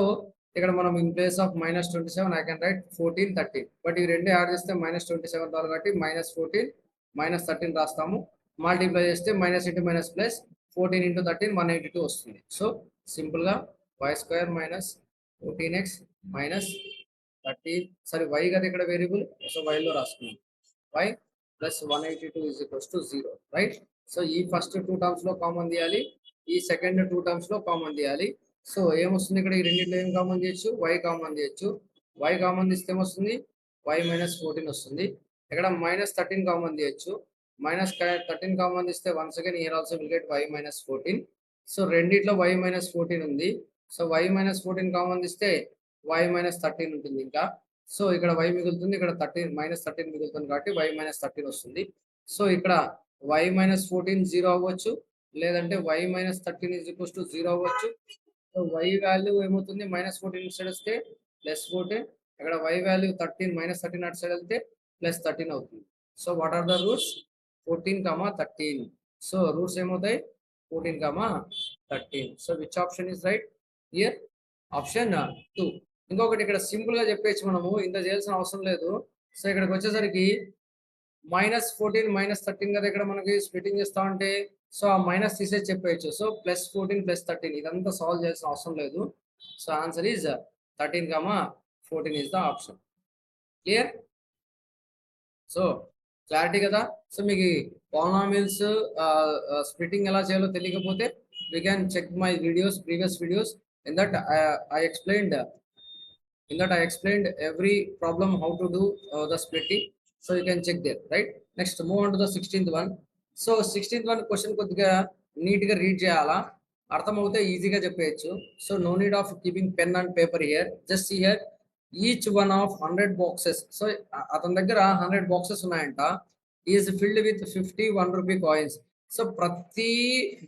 ఇక్కడ మనం in place of -27 I can write 14 13, but ఈ రెండు యాడ్ చేస్తే -27 రావాలి కాబట్టి -14 -13 రాస్తాము. మల్టిప్లై చేస్తే minus into minus plus 14 into 13 182 వస్తుంది. సో సింపుల్ గా y square minus 14x minus 30, sorry y కదా ఇక్కడ వేరియబుల్, సో y లో రాసుకున్నాం, y plus 182 is equals to 0, right? So ఈ ఫస్ట్ 2 టర్మ్స్ లో కామన్ తీయాలి, ఈ సెకండ్ 2 టర్మ్స్ లో కామన్ తీయాలి. సో ఏమొస్తుంది ఇక్కడ, ఈ రెండింటిలో ఏం కామన్ చేయొచ్చు, y కామన్ చేయొచ్చు. y కామన్ తీస్తే ఏమొస్తుంది, y మైనస్ 14 వస్తుంది. ఇక్కడ -13 కామన్ తీయొచ్చు, -13 కామన్ తీస్తే once again here also will get y minus 14. So రెండిట్లో y మైనస్ 14 ఉంది. సో y మైనస్ 14 కామన్ తీస్తే y మైనస్ 13 ఉంటుంది ఇంకా. సో ఇక్కడ y మిగులుతుంది, ఇక్కడ -13 మిగులుతుంది కాబట్టి y మైనస్ 13 వస్తుంది. సో ఇక్కడ y మైనస్ 14 0 అవ్వచ్చు, లేదంటే y minus 13 is equals to 0 అవ్వచ్చు. సో y వాల్యూ ఏమవుతుంది, -14 ఇటు సైడ్ వస్తే +14, ఇక్కడ y వాల్యూ 13 -13 అటు సైడ్ వెళ్తే +13 అవుతుంది. So what are the roots, 14, 13. So roots ఏమవుతాయి, 14, 13. So which option is right here, option 2. ఇంకొకటి ఇక్కడ సింపుల్ గా చెప్పేసి మనము ఇంత చేయాల్సిన అవసరం లేదు. సో ఇక్కడికి వచ్చేసరికి -14 -13 కదా ఇక్కడ మనకి స్ప్లిటింగ్ చేస్తా ఉంటే, సో ఆ మైనస్ తీసేసి చెప్పేయచ్చు. సో +14 +13 ఇదంతా సాల్వ్ చేయాల్సిన అవసరం లేదు. So answer is 13, 14 is the option. Clear? So clarity కదా. సో మీకు పాలినామియల్స్ స్ప్లిట్టింగ్ ఎలా చేయాలో తెలియకపోతే we can check my videos, previous videos. In that I explained every problem how to do the splitting. So you can check there, right? Next, move on to the 16th one. So 16th one question కొద్దిగా neat గా read చేయాలా, అర్థమవుతే ఈజీగా చెప్పేయచ్చు. So no need of keeping pen and paper here, just here each one of 100 boxes. So అతని దగ్గర 100 boxes ఉన్నాయంట, is filled with 50 1 rupee coins. So ప్రతి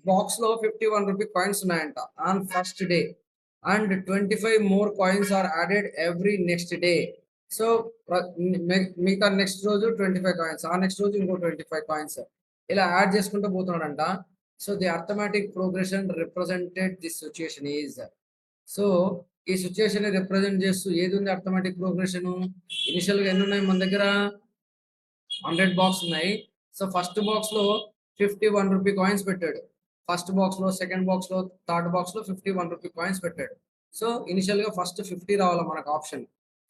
బాక్స్ లో 50 1 రూపీ కాయిన్స్ ఉన్నాయంట on first day, and 25 more coins are added every next day. So మిగతా next రోజు 25 coins, ఆ next రోజు ఇంకో 25 కాయిన్స్, ఇలా యాడ్ చేసుకుంటూ పోతున్నాడంట. So the arithmetic progression represented this situation is. So ఈ సిచ్యుయేషన్ ని రిప్రజెంట్ చేస్తూ ఏది ఉంది అర్థమెటిక్ ప్రోగ్రెషన్, ఇనిషియల్ గా ఎన్ని ఉన్నాయి మన దగ్గర, 100 బాక్స్ ఉన్నాయి. సో ఫస్ట్ బాక్స్ లో 50 1 రూపీ కాయిన్స్ పెట్టాడు, ఫస్ట్ బాక్స్ లో, సెకండ్ బాక్స్ లో, థర్డ్ బాక్స్ లో 50 1 రూపీ కాయిన్స్ పెట్టాడు. సో ఇనిషియల్ గా ఫస్ట్ 50 రావాలి మనకు ఆప్షన్.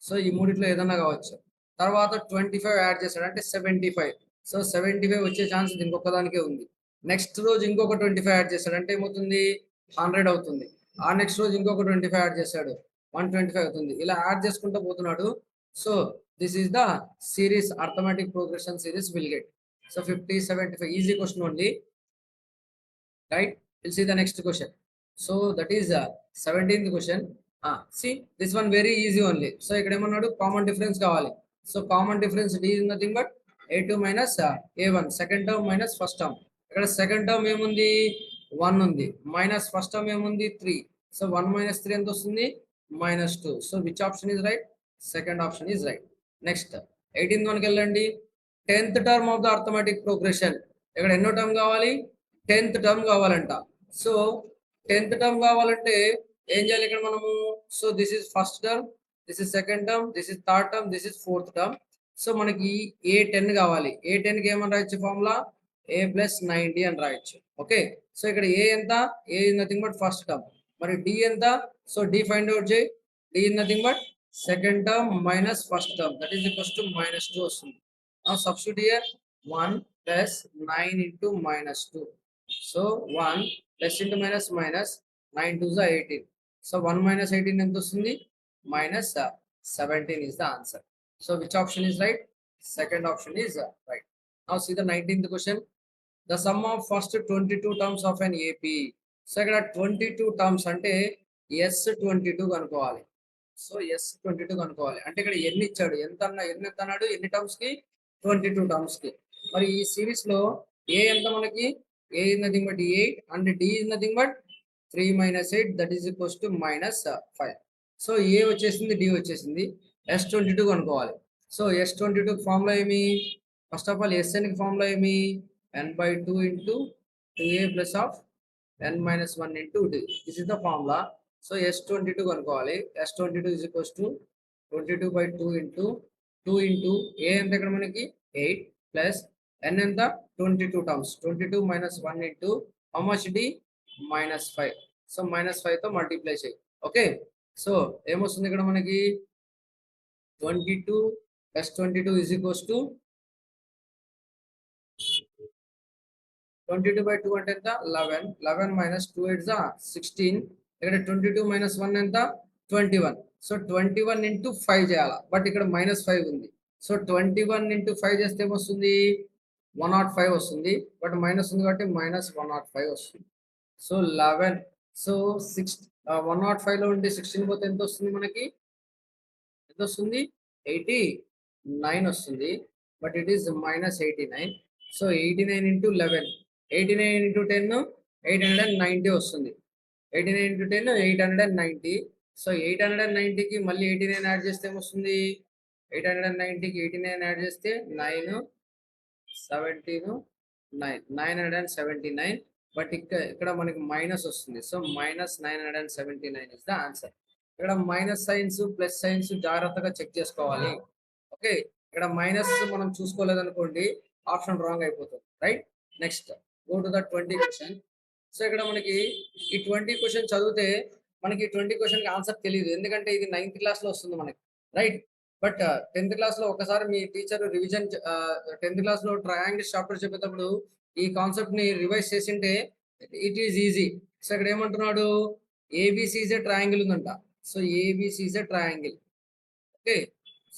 సో ఈ మూడిట్లో ఏదన్నా కావచ్చు. తర్వాత 25 యాడ్ చేశాడు అంటే 75. సో 75 వచ్చే ఛాన్స్ దీనికి ఒక్కదానికే ఉంది. నెక్స్ట్ రోజు ఇంకొక 25 యాడ్ చేశాడు అంటే ఏమవుతుంది, 100 అవుతుంది. ఆ నెక్స్ట్ రోజు ఇంకొక 25 యాడ్ చేశాడు, 125 అవుతుంది. ఇలా యాడ్ చేసుకుంటూ పోతున్నాడు. So this is the series, arithmetic progression series will get. So 50 75 easy question only, right? We'll see the next question. So that is 17th question. See this one very easy only. So ikkada emannadu common difference kavali. So common difference d is nothing but a2 minus a1, second term minus first term. Ikkada second term emundi 1 undi, minus first term emundi 3. So 1 minus 3 ఎంత వస్తుంది, -2. So which option is right, second option is right. Next 18th one కి వెళ్ళండి. 10th term of the arithmetic progression. ఇక్కడ ఎన్నో term కావాలి, 10th term కావాలంట. So 10th term కావాలంటే ఏం చేయాలి ఇక్కడ మనము? So this is first term, this is second term, this is third term, this is fourth term. So మనకి A10 కావాలి. A10 కి ఏమని రాయొచ్చు ఫార్ములా? A ప్లస్ 90 అని రాయొచ్చు. ఓకే. సో ఇక్కడ A ఎంత? A is nothing but first term. మరి D ఎంత? సో D ఫైండ్ అవుట్ చేయి. D is nothing but second term minus first term, that is equals to -2 వస్తుంది. Now substitute here 1 plus 9 into -2. So 1 plus into minus minus 9 2 is 18. So 1 minus 18 ఎంత వస్తుంది? -17 is the answer. So which option is right? Second option is right. Now see the 19th question. The sum of first 22 terms of an AP. So ఇక్కడ 22 terms అంటే S22 కనుక్కోవాలి. So S22 కనుక్కోవాలి. అంటే ఇక్కడ ఎన్ని ఇచ్చాడు? ఎంత అన్నాడు? ఎన్ని టర్మ్స్ కి? 22 టర్మ్స్ కి. మరి ఈ సిరీస్ లో A ఎంత మనకి? A is nothing but 8 and D is nothing but 3 minus 8, that is equals to -5. So A వచ్చేసింది, D వచ్చేసింది. S22 కనుక్కోవాలి. సో S22 ఫార్ములా ఏమి? ఫస్ట్ ఆఫ్ ఆల్ Sn కి ఫార్ములా ఏమి? n/2 into 2a plus of n-1 into d. This is the formula. So S22 కనుక్కోవాలి. S22 is equals to 22/2 into 2 into a ఎంత ఇక్కడ మనకి 8 plus n ఎంత 22 terms. 22 minus 1 into how much d? -5. So -5 తో multiply చేయి. Okay. So ఏమొస్తుంది ఇక్కడ మనకి? 22 S22 is equals to 22/2 అంటే ఎంత? 11. 11 minus 2 8 16. ఇక్కడ 22 minus 1 ఎంత? 21. సో 21 into 5 చేయాలా, బట్ ఇక్కడ -5 ఉంది. సో 21 into 5 చేస్తే ఏమొస్తుంది? 105 వస్తుంది. బట్ మైనస్ ఉంది కాబట్టి -105 వస్తుంది. సో 11. సో 105 లో ఉండి 16 పోతే ఎంత వస్తుంది మనకి? ఎంత వస్తుంది? 89 వస్తుంది. But it is -89. So 89 into 11, 89 into 10 890 వస్తుంది. 89 into 10 890. సో 890కి మళ్ళీ 89 యాడ్ చేస్తే ఏమొస్తుంది? 890కి 89 యాడ్ చేస్తే 9 17 9 979. బట్ ఇక్కడ మనకి మైనస్ వస్తుంది. So -979 is the answer. ఇక్కడ మైనస్ సైన్స్ ప్లస్ సైన్స్ జాగ్రత్తగా చెక్ చేసుకోవాలి. ఓకే. ఇక్కడ మైనస్ మనం చూసుకోలేదు అనుకోండి, ఆప్షన్ రాంగ్ అయిపోతుంది. Right. Next go to the 20 question. So ఇక్కడ మనకి ఈ 20 క్వశ్చన్ చదివితే మనకి 20 క్వశ్చన్ కి ఆన్సర్ తెలియదు, ఎందుకంటే ఇది 9th క్లాస్ లో వస్తుంది మనకి. రైట్. బట్ 10th క్లాస్ లో ఒకసారి మీ టీచర్ రివిజన్ 10th క్లాస్ లో ట్రయాంగిల్స్ చాప్టర్ చెప్పేటప్పుడు ఈ కాన్సెప్ట్ ని రివైజ్ చేసింటే ఇట్ ఈస్ ఈజీ. సో ఇక్కడ ఏమంటున్నాడు? ఏబిసి ఇస్ ఏ ట్రయాంగిల్ ఉందంట. So ABC is a triangle. Okay.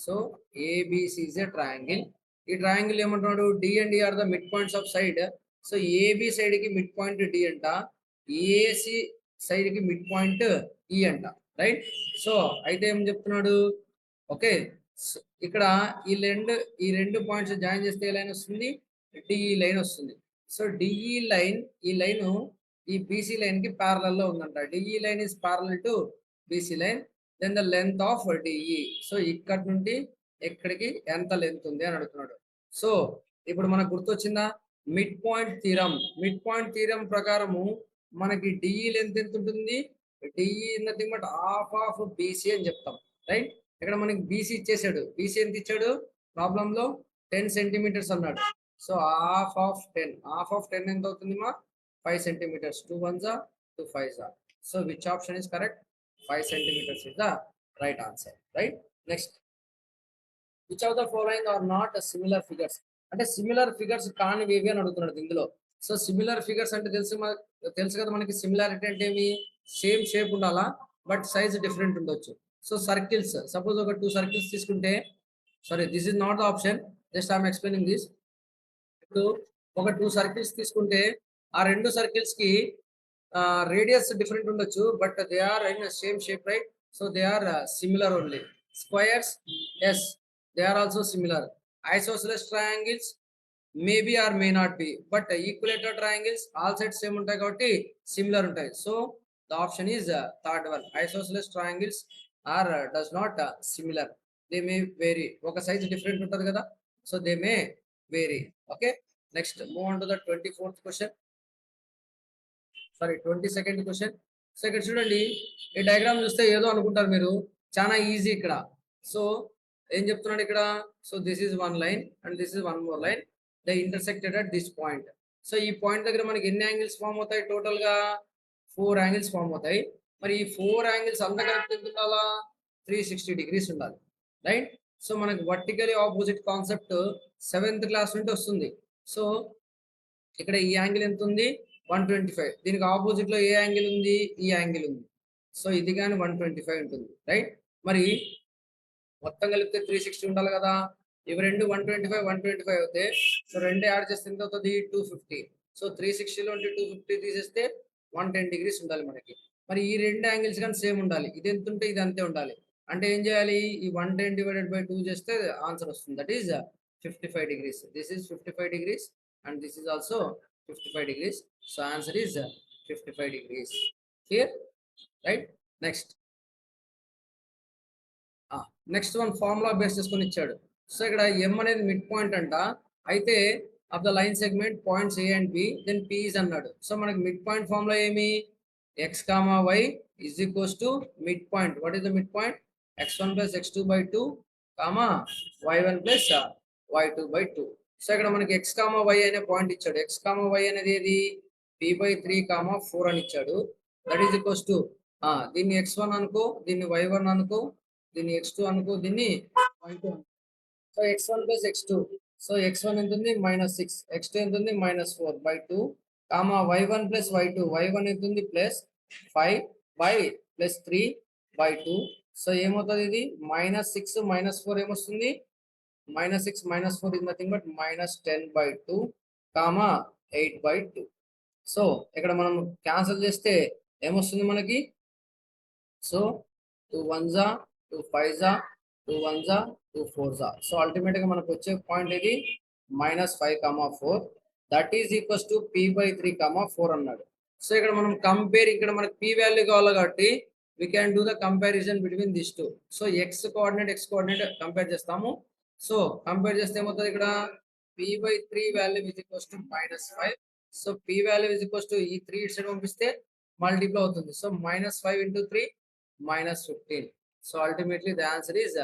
So ABC is a triangle. ఈ ట్రయాంగిల్ ఏమంటున్నాడు? D and D are the mid points of side. So AB side కి mid point D అంట, AC side కి mid point E అంట. Right. So అయితే ఏం చెప్తున్నాడు? Okay. ఇక్కడ ఈ రెండు పాయింట్స్ జాయిన్ చేస్తే ఏ లైన్ వస్తుంది? డిఈ లైన్ వస్తుంది. సో డిఈ లైన్, ఈ లైన్ ఈ బీసీ లైన్ కి ప్యారలల్ లో ఉందంట. DE line is parallel to BC line, then the length of DE. So ఇక్కడ నుండి ఎక్కడికి ఎంత లెంత్ ఉంది అని అడుగుతున్నాడు. సో ఇప్పుడు మనకు గుర్తొచ్చిందా? Mid point theorem. Mid point theorem ప్రకారము మనకి డిఈ లెంత్ ఎంత ఉంటుంది? DE nothing but half of BC అని చెప్తాం. రైట్. ఇక్కడ మనకి బీసీ ఇచ్చేసాడు. బీసీ ఎంత ఇచ్చాడు? ప్రాబ్లం లో 10 సెంటీమీటర్స్ అన్నాడు. సో హాఫ్ ఆఫ్ 10 ఎంత అవుతుంది మా? 5 centimetres. 2 1s 2 5s. So which option is correct? 5 centimetres is the right answer. Right. Next, which of the following are not similar figures. అంటే సిమిలర్ ఫిగర్స్ కానివి ఏవి అని అడుగుతున్నాడు ఇందులో. సో సిమిలర్ ఫిగర్స్ అంటే తెలుసు కదా మనకి. సిమిలారిటీ అంటే ఏమి? సేమ్ షేప్ ఉండాలా, బట్ సైజ్ డిఫరెంట్ ఉండొచ్చు. సో సర్కిల్స్, సపోజ్ ఒక 2 సర్కిల్స్ తీసుకుంటే, sorry this is not the option, just I'm explaining this. ఇప్పుడు ఒక 2 సర్కిల్స్ తీసుకుంటే ఆ 2 సర్కిల్స్ కి రేడియస్ డిఫరెంట్ ఉండొచ్చు, but they are in same shape. Right. So they are similar only. Squares, yes, they are also similar. Isosceles triangles maybe or may not be, but equilateral triangles all sides same ఉంటాయి కాబట్టి similar ఉంటాయి. So the option is third one. Isosceles triangles are does not similar, they may vary. ఒక size different ఉంటుంది కదా, so they may vary. Okay. Next move on to the 24th question. Sorry 22nd question. So ఇక్కడ చూడండి, ఈ diagram చూస్తే ఏదో అనుకుంటారు మీరు, చాలా ఈజీ ఇక్కడ. సో ఏం చెప్తున్నాడు ఇక్కడ, so this is one line and this is one more line, they intersected at this point. So ఈ పాయింట్ దగ్గర మనకి ఎన్ని యాంగిల్స్ ఫామ్ అవుతాయి, టోటల్ గా 4 యాంగిల్స్ ఫామ్ అవుతాయి. మరి ఈ 4 యాంగిల్స్ అంతా కలిపి ఎంత ఉండాలా, 360 degrees ఉండాలి, రైట్. సో మనకి vertically opposite concept 7th class నుండి వస్తుంది. సో ఇక్కడ ఈ యాంగిల్ ఎంత ఉంది, 125. దీనికి ఆపోజిట్ లో ఏ యాంగిల్ ఉంది, ఈ యాంగిల్ ఉంది. సో ఇది కానీ 125 ఉంటుంది, రైట్. మరి మొత్తం కలిపితే 360 ఉండాలి కదా. ఇవి రెండు 125 అవుతాయి. సో రెండు యాడ్ చేస్తే ఎంత అవుతుంది, 250. సో 360 లో 250 తీసేస్తే 110 degrees ఉండాలి మనకి. మరి ఈ రెండు యాంగిల్స్ కానీ సేమ్ ఉండాలి. ఇది ఎంత ఉంటే ఇది అంతే ఉండాలి. అంటే ఏం చేయాలి, ఈ 110 divided by 2 చేస్తే ఆన్సర్ వస్తుంది. That is 55 degrees. This is 55 degrees and this is also 55 degrees. So answer is 55 degrees. Clear, right? Next one formula base చేసుకొని ఇచ్చాడు. సో ఇక్కడ ఎం అనేది మిడ్ పాయింట్ అంట. అయితే of the line segment points A and B, then P is అన్నాడు. So మనకి mid point formula ఏమి, x comma y is equals to mid point. What is the mid point, x1 plus x2/2 comma y1 plus y2/2. So ఇక్కడ మనకి x comma y అనే point ఇచ్చాడు. x comma y అనేది ఏది, p/3 comma 4 అని ఇచ్చాడు. That is equals to దీన్ని x1 అనుకో, దీన్ని y1 అనుకో, దీన్ని x2 అనుకో, దీన్ని y2 అనుకో. So x1 plus x2, so x1 ఎంత ఉంది -6, x2 ఎంత ఉంది -4/2 comma y1 plus y2, y1 ఎంత ఉంది +5/3/2. సో ఏమవుతుంది, ఇది -6 -4 ఏమొస్తుంది, -6 -4 is nothing but -10/2 comma 8/2. So ఇక్కడ మనం క్యాన్సిల్ చేస్తే ఏమొస్తుంది మనకి, so 2 1s 2 5s 2 1s 2 4s. So ultimate గా మనకు వచ్చే పాయింట్ ఇది -5,4. That is equals to p/3, 4 అన్నాడు. సో ఇక్కడ మనం కంపేర్, ఇక్కడ మనకి p వాల్యూ కావాలి కాబట్టి we can do the comparison between these two. So x coordinate compare చేస్తాము. సో కంపేర్ చేస్తే ఏమవుతుంది, ఇక్కడ p/3 value is equals to -5. So p value is equals to ఈ 3 ఇటు సైడ్ పంపిస్తే మల్టిప్లై అవుతుంది. So -5 × 3 -15. So ultimately the answer is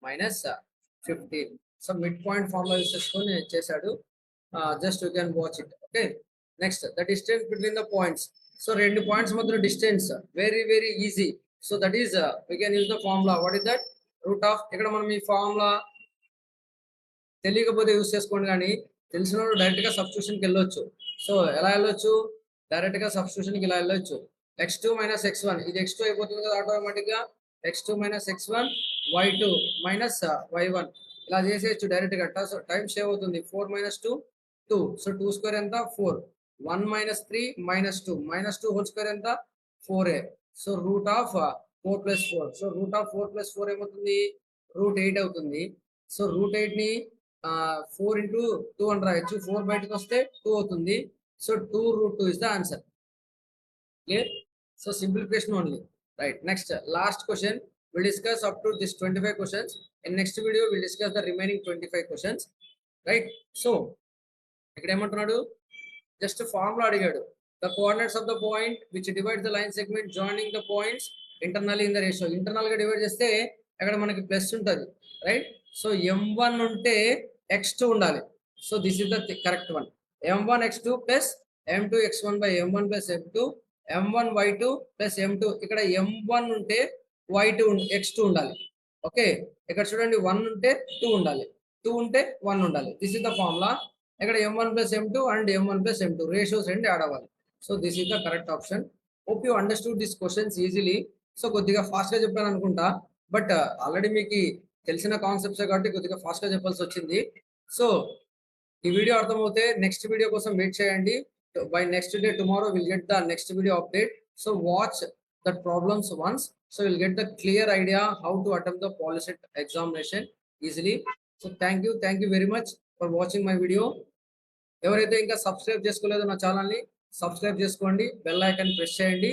-15. So mid point formula use చేసుకొని చేశాడు. Just you can watch it. Okay, next the distance between the points. So రెండు points మధ్య distance very very easy. So that is we can use the formula. What is that, root of. ఇక్కడ మనం ఈ formula తెలియకపోతే use చేసుకోండి, కానీ తెలిసిన వాళ్ళు డైరెక్ట్ గా సబ్స్టిట్యూషన్కి వెళ్ళొచ్చు. సో ఎలా వెళ్ళొచ్చు, డైరెక్ట్ గా సబ్స్టిట్యూషన్కి ఇలా వెళ్ళొచ్చు. x2 - x1, ఇది x2 అయిపోతుంది కదా ఆటోమేటిక్ గా. x2 - x1 y2 - y1 ఇలా చేసేయచ్చు డైరెక్ట్ గా. సో టైం సేవ్ అవుతుంది. 4 - 2 2. సో 2 స్క్వేర్ ఎంత 4. 1 - 3 -2 -2 హోల్ స్క్వేర్ ఎంత 4a. So root of 4 + 4. So root of 4 + 4 ఏమవుతుంది, √8 అవుతుంది. సో √8 ని 4 × 2 అని రాయొచ్చు. 4 బయటకు వస్తే 2 అవుతుంది. So 2√2 is the answer. Clear. So simplification only, right? Next, last question. We'll discuss up to this 25 questions. In next video we'll discuss the remaining 25 questions, right? So ఇక్కడ ఏమంటున్నాడు, జస్ట్ ఫార్ములా అడిగాడు. The coordinates of the point which divide the line segment joining the points internally in the ratio. Internal గా divide చేస్తే అక్కడ మనకి plus ఉంటుంది, right. So m1 ఉంటే x2 ఉండాలి. So this is the correct one. m1 x2 plus m2 x1/m1 plus m2 m1 y2 plus m2. ఇక్కడ m1 ఉంటే y2 x2 ఉండాలి. ఓకే, ఇక్కడ చూడండి 1 ఉంటే 2 ఉండాలి, 2 ఉంటే 1 ఉండాలి. This is the formula. ఇక్కడ m1 + m2 and m1 + m2 ratios రెండు యాడ్ అవ్వాలి. So this is the correct option. Hope you understood this questions easily. So కొద్దిగా ఫాస్ట్ గా చెప్పాను అనుకుంటా, బట్ ఆల్రెడీ మీకు తెలిసిన కాన్సెప్ట్స్ కాబట్టి కొద్దిగా ఫాస్ట్ గా చెప్పాల్సి వచ్చింది. సో ఈ వీడియో అర్థమవుతే నెక్స్ట్ వీడియో కోసం వెయిట్ చేయండి. By next day tomorrow will get the next video update. So watch that problems once. So will get the clear idea how to attempt the POLYCET examination easily. So thank you very much for watching my video. ఎవరైతే ఇంకా subscribe చేసుకోలేదో నా ఛానల్ని subscribe చేసుకోండి, bell icon press చేయండి.